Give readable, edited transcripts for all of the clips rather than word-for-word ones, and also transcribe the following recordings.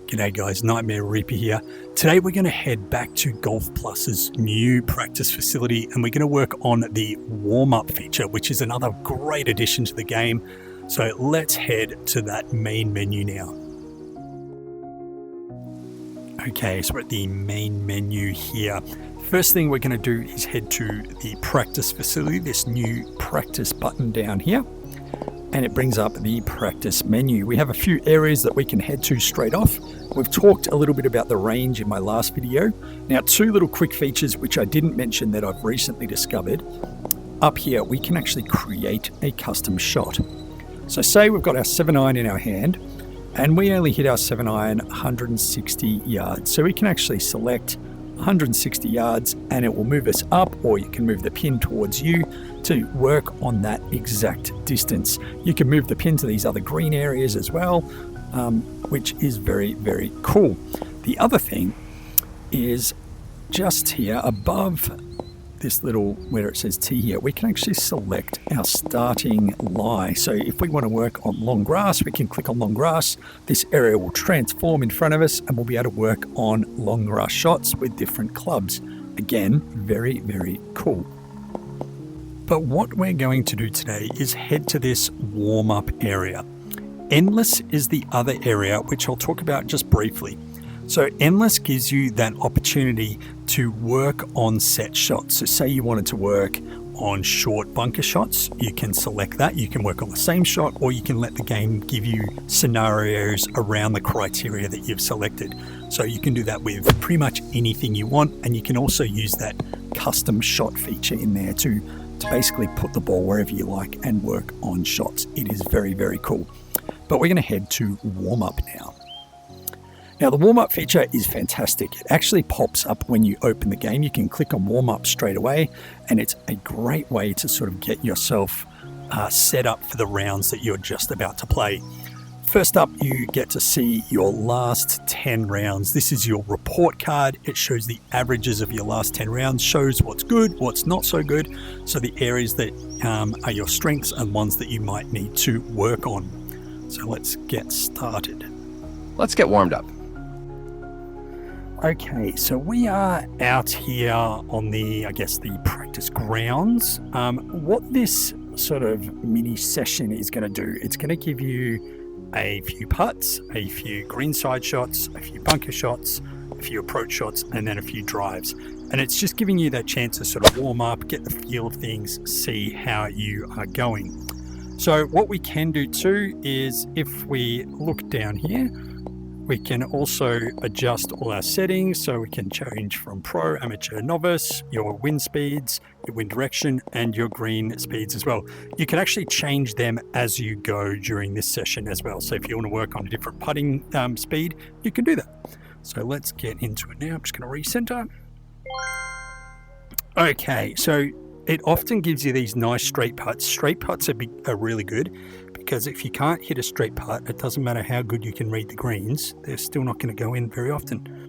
G'day guys, Nightmare Reaper here. Today we're going to head back to Golf Plus's new practice facility and we're going to work on the warm-up feature, which is another great addition to the game. So let's head to that main menu now. Okay, so we're at the main menu here. First thing we're going to do is head to the practice facility, this new practice button down here. And it brings up the practice menu. We have a few areas that we can head to straight off. We've talked a little bit about the range in my last video. Now, two little quick features which I didn't mention that I've recently discovered. Up here, we can actually create a custom shot. So say we've got our 7-iron in our hand and we only hit our 7-iron 160 yards. So we can actually select 160 yards and it will move us up, or you can move the pin towards you to work on that exact distance. You can move the pin to these other green areas as well, which is very, very cool. The other thing is just here above this little, where it says T here, we can actually select our starting lie. So if we want to work on long grass, we can click on long grass. This area will transform in front of us and we'll be able to work on long grass shots with different clubs. Again, very, very cool. But what we're going to do today is head to this warm-up area. Endless is the other area, which I'll talk about just briefly. So Endless gives you that opportunity to work on set shots. So say you wanted to work on short bunker shots, you can select that. You can work on the same shot, or you can let the game give you scenarios around the criteria that you've selected. So you can do that with pretty much anything you want, and you can also use that custom shot feature in there to basically put the ball wherever you like and work on shots. It is very, very cool. But we're going to head to warm up now. Now, the warm-up feature is fantastic. It actually pops up when you open the game. You can click on warm-up straight away, and it's a great way to sort of get yourself set up for the rounds that you're just about to play. First up, you get to see your last 10 rounds. This is your report card. It shows the averages of your last 10 rounds, shows what's good, what's not so good. So the areas that are your strengths and ones that you might need to work on. So let's get started. Let's get warmed up. Okay, so we are out here on the practice grounds. What this sort of mini session is going to do, it's going to give you a few putts, a few greenside shots, a few bunker shots, a few approach shots, and then a few drives. And it's just giving you that chance to sort of warm up, get the feel of things, see how you are going. So what we can do too is, if we look down here, we can also adjust all our settings, so we can change from pro, amateur, novice, your wind speeds, your wind direction, and your green speeds as well. You can actually change them as you go during this session as well. So if you want to work on a different putting speed, you can do that. So let's get into it now. I'm just going to recenter. Okay, so it often gives you these nice straight putts. Straight putts are really good, because if you can't hit a straight putt, it doesn't matter how good you can read the greens, they're still not going to go in very often.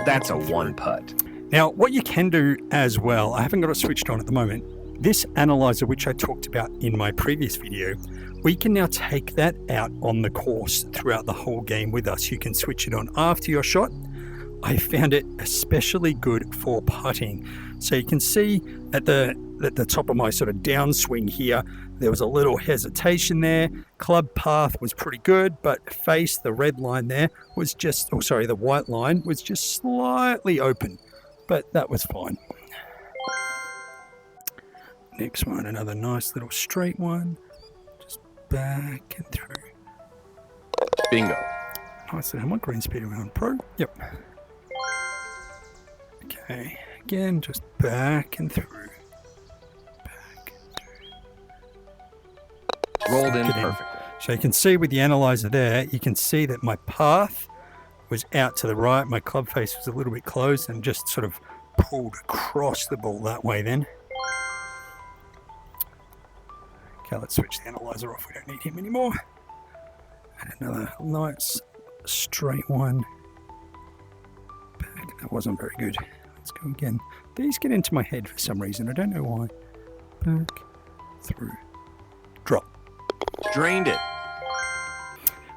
That's a one putt. Now, what you can do as well, I haven't got it switched on at the moment, this analyzer, which I talked about in my previous video, we can now take that out on the course throughout the whole game with us. You can switch it on after your shot. I found it especially good for putting. So you can see at the top of my sort of downswing here, there was a little hesitation there. Club path was pretty good, but face, the red line there, was just, the white line was just slightly open, but that was fine. Next one, another nice little straight one, just back and through. Bingo. Nice. How much green speed are we on? Pro? Yep. Okay, again, just back and through. Back and through. Rolled in perfectly. So you can see with the analyzer there, you can see that my path was out to the right, my club face was a little bit closed, and just sort of pulled across the ball that way then. Okay, let's switch the analyzer off, we don't need him anymore. And another nice straight one. Back, that wasn't very good. Let's go again. These get into my head for some reason, I don't know why. Back, through, drop. Drained it.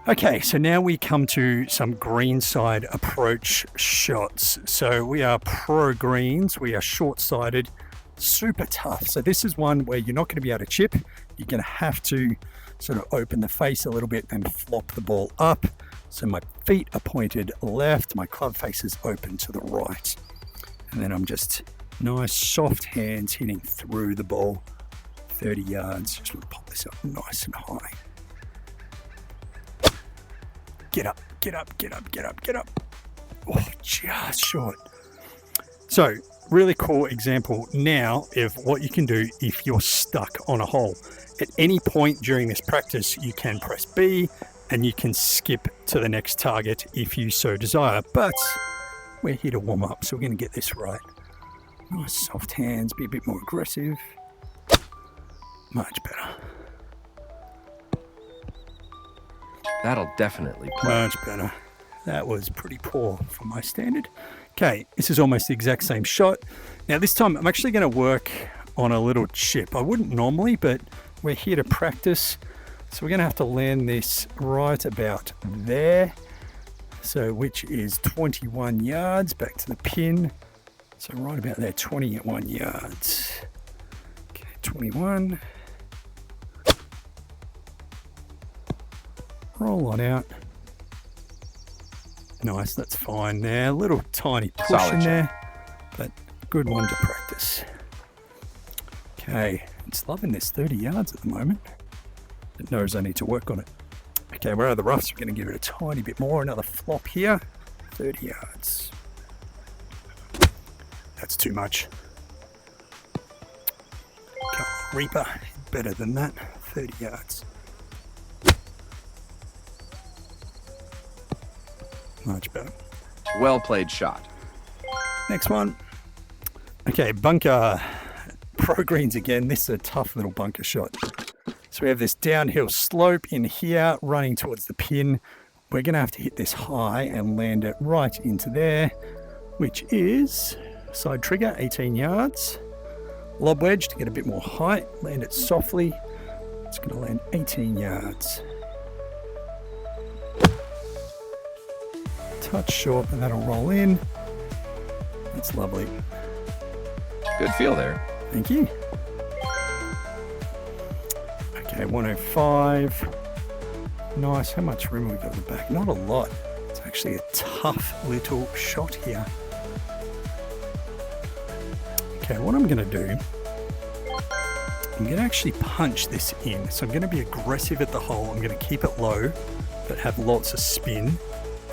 Okay, so now we come to some greenside approach shots. So we are pro greens, we are short-sided, super tough. So this is one where you're not going to be able to chip. You're going to have to sort of open the face a little bit and flop the ball up. So my feet are pointed left, my club face is open to the right. And then I'm just nice soft hands hitting through the ball 30 yards. Just want to pop this up nice and high. Get up, get up, get up, get up, get up. Oh, just short. So, really cool example now of what you can do if you're stuck on a hole. At any point during this practice, you can press B and you can skip to the next target if you so desire. But we're here to warm up, so we're going to get this right. Nice soft hands, be a bit more aggressive. Much better. That'll definitely play. Much better. That was pretty poor for my standard. Okay, this is almost the exact same shot. Now this time I'm actually going to work on a little chip. I wouldn't normally, but we're here to practice. So we're going to have to land this right about there. So which is 21 yards back to the pin. So right about there, 21 yards. Okay, 21. Roll on out. Nice, that's fine there. A little tiny push Solid in there, but good one to practice. Okay, it's loving this 30 yards at the moment. It knows I need to work on it. Okay, we're out of the roughs. We're going to give it a tiny bit more. Another flop here. 30 yards. That's too much. Come on, Reaper, better than that. 30 yards. Much better. Well played shot. Next one. Okay, bunker. Pro greens again. This is a tough little bunker shot. So we have this downhill slope in here running towards the pin. We're going to have to hit this high and land it right into there, which is side trigger, 18 yards. Lob wedge to get a bit more height. Land it softly. It's going to land 18 yards. Touch short, and that'll roll in. That's lovely. Good feel there. Thank you. Okay, 105. Nice. How much room have we got at the back? Not a lot. It's actually a tough little shot here. Okay, what I'm going to do, I'm going to actually punch this in. So I'm going to be aggressive at the hole. I'm going to keep it low, but have lots of spin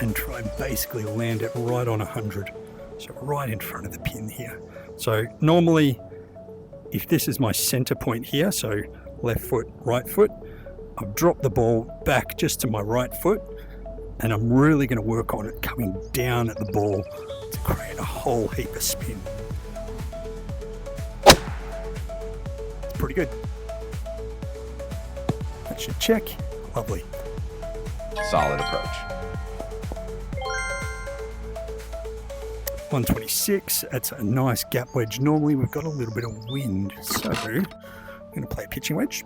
and try and basically land it right on 100. So right in front of the pin here. So normally, if this is my center point here, so left foot, right foot, I've dropped the ball back just to my right foot, and I'm really going to work on it coming down at the ball to create a whole heap of spin. It's pretty good. That should check. Lovely. Solid approach. 126, that's a nice gap wedge. Normally we've got a little bit of wind, so I'm going to play a pitching wedge.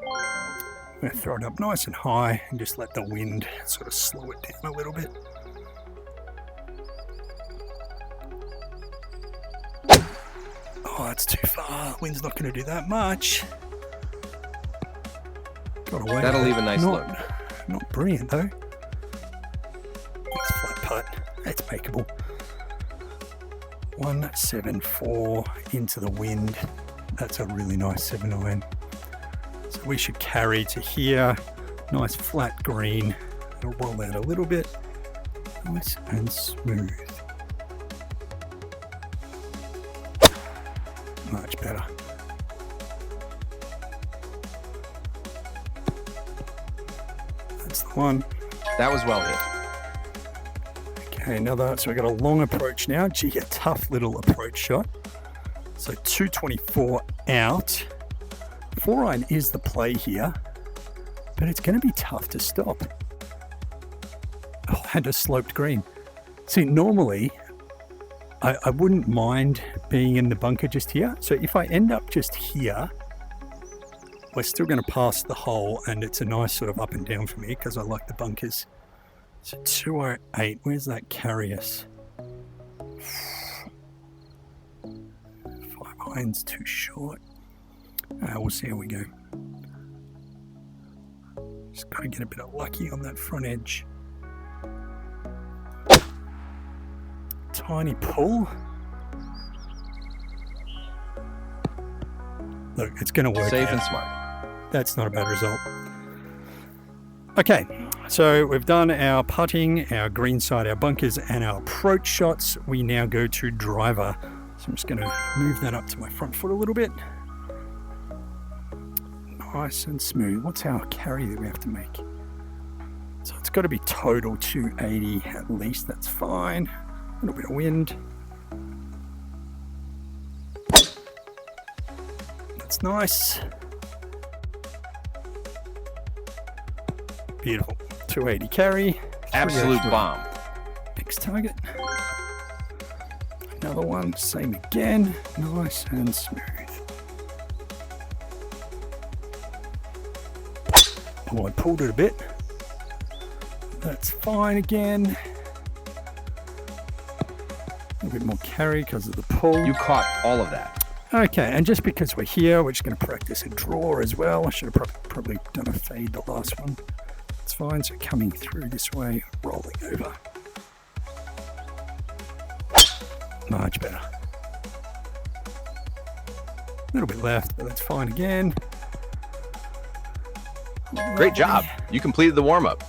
I'm going to throw it up nice and high and just let the wind sort of slow it down a little bit. Oh, that's too far. Wind's not going to do that much. Got away. That'll leave a nice look. Not brilliant though. It's flat putt. It's makeable. 174 into the wind. That's a really nice 7-iron. So we should carry to here. Nice flat green. It'll roll out a little bit. Nice and smooth. Much better. That's the one. That was well hit. Okay, another. So we've got a long approach now. Gee, a tough little approach shot. So 224 out. 4-iron is the play here, but it's going to be tough to stop. Oh, and a sloped green. See, normally I wouldn't mind being in the bunker just here. So if I end up just here, we're still going to pass the hole, and it's a nice sort of up and down for me because I like the bunkers. So 208, where's that carry us? 5 irons too short. We'll see how we go. Just got to get a bit of lucky on that front edge. Tiny pull. Look, it's going to work. Safe out. and smart. That's not a bad result. Okay, so we've done our putting, our greenside, our bunkers, and our approach shots. We now go to driver. So I'm just going to move that up to my front foot a little bit. Nice and smooth. What's our carry that we have to make? So it's got to be total 280 at least. That's fine. A little bit of wind. That's nice. Beautiful. 280 carry. Absolute bomb. Next target. Another one. Same again. Nice and smooth. Oh, I pulled it a bit. That's fine again. A little bit more carry because of the pull. You caught all of that. Okay, and just because we're here, we're just going to practice a draw as well. I should have probably done a fade the last one. It's fine, so coming through this way, rolling over. Much better. A little bit left, but that's fine again. Great job. You completed the warm-up.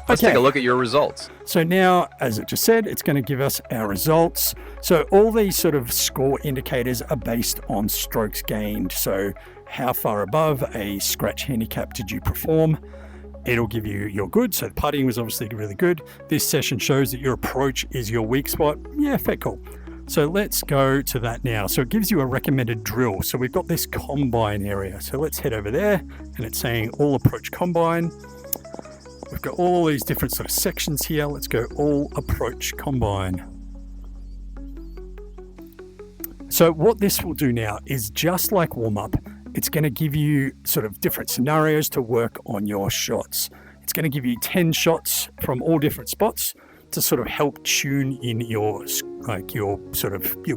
Let's take a look at your results. So now, as it just said, it's going to give us our results. So all these sort of score indicators are based on strokes gained. So how far above a scratch handicap did you perform? It'll give you your good. So the putting was obviously really good. This session shows that your approach is your weak spot. Yeah, fair call. So let's go to that now. So it gives you a recommended drill. So we've got this combine area. So let's head over there, and it's saying all approach combine. We've got all these different sort of sections here. Let's go all approach combine. So what this will do now is just like warm up, it's going to give you sort of different scenarios to work on your shots. It's going to give you 10 shots from all different spots to sort of help tune in your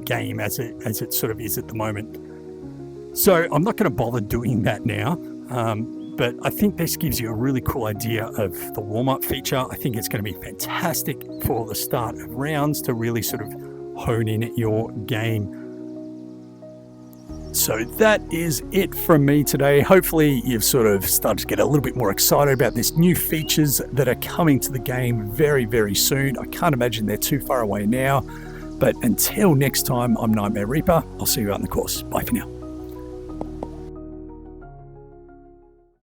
game as it sort of is at the moment. So I'm not going to bother doing that now. But I think this gives you a really cool idea of the warm-up feature. I think it's going to be fantastic for the start of rounds to really sort of hone in your game. So that is it from me today. Hopefully you've sort of started to get a little bit more excited about these new features that are coming to the game very, very soon. I can't imagine they're too far away now. But until next time, I'm Nightmare Reaper. I'll see you out in the course. Bye for now.